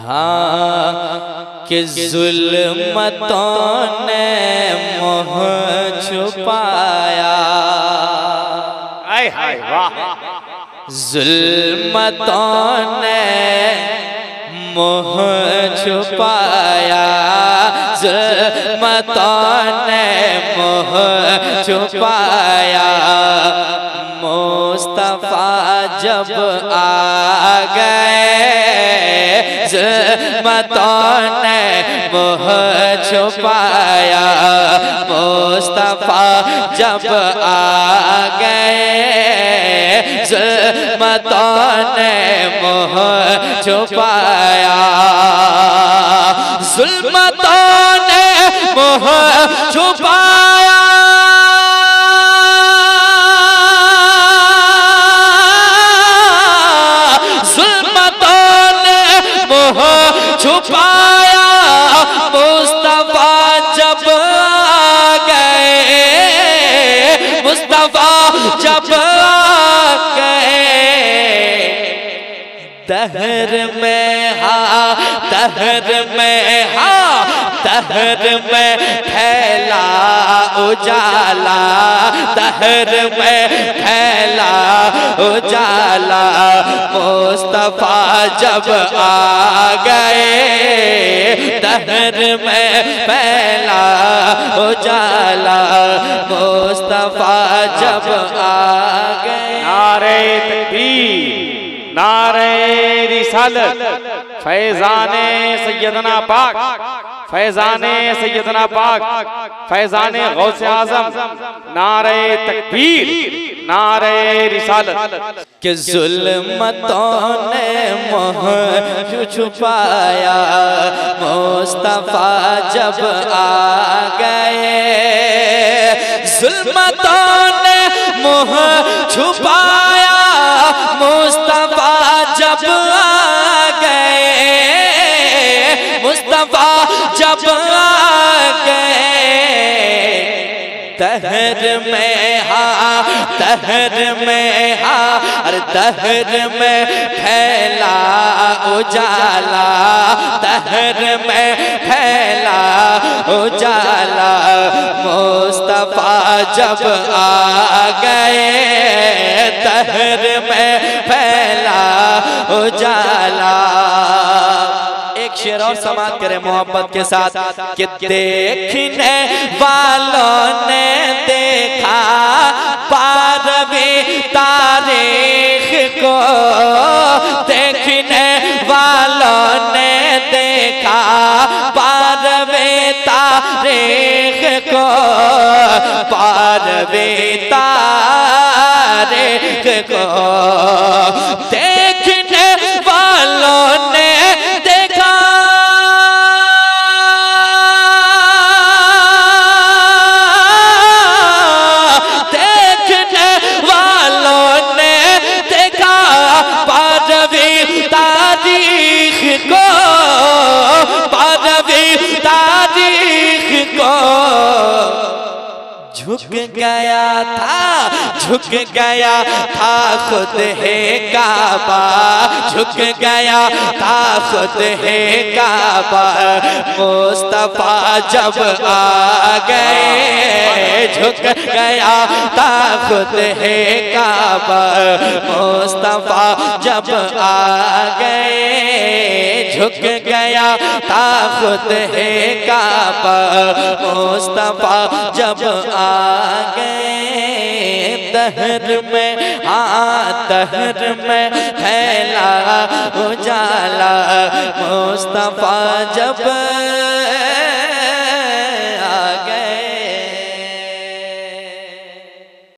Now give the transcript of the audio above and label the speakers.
Speaker 1: हाँ कि जुल्मतों ने मोह छुपाया।
Speaker 2: आय हाय वाह।
Speaker 1: जुल्मतों ने मोह छुपाया, जुल्मतों ने मोह छुपाया। मुस्तफा जब आ गए, जुल्मतों ने मोह छुपाया। मुस्तफा जब आ गए, जुल्मतों ने मोह छुपाया। जुल्मतों ने मोह छुपाया। छुपाया। मुस्तफा जब आ गए, मुस्तफा जब आ गए, दहर में हा, दहर में हा, दहर में फैला उजाला, दहर में फैला उजाला। मुस्तफा जब आ गए, दहर में फैला उजाला। मुस्तफा जब आ गए।
Speaker 2: नारे तकबीर, नारे रिसालत, फैज़ाने सैयदना पाक, फैज़ाने सैयदना पाक, फैज़ाने गौसे आज़म। नारे तकबीर, नारे रिसालत।
Speaker 1: कि जुल्मतों ने मोह छुपाया। मुस्तफा जब आ गए, जुल्मतों ने मोह छुपाया। मुस्तफा जब आ गए, मुस्तफा जब आ गए, दहर में हा, दहर में हा, अरे दहर में फैला उजाला, दहर में फैला उजाला। मुस्तफा जब आ गए, दहर में फैला उजाला। एक शेर और समाप्त करें मोहब्बत के साथ कि देखने वालों ने देखा बारहवीं तारीख को, देखने वालों ने देखा बारहवीं तारीख को, बारहवीं तारीख को। देखने वालों ने देखा, देखने वालों ने देखा बारहवीं तारीख को, बारहवीं तारीख को। झुक गया था, झुक गया था खुद है काबा, झुक गया था खुद है काबा। मुस्तफा जब आ गए, झुक गया था खुद है काबा। मुस्तफा जब आ गए, झुक गया था खुद है काबा। मुस्तफा जब आ गए, दहर में हाँ, दहर में फैला उजाला। मुस्तफा जब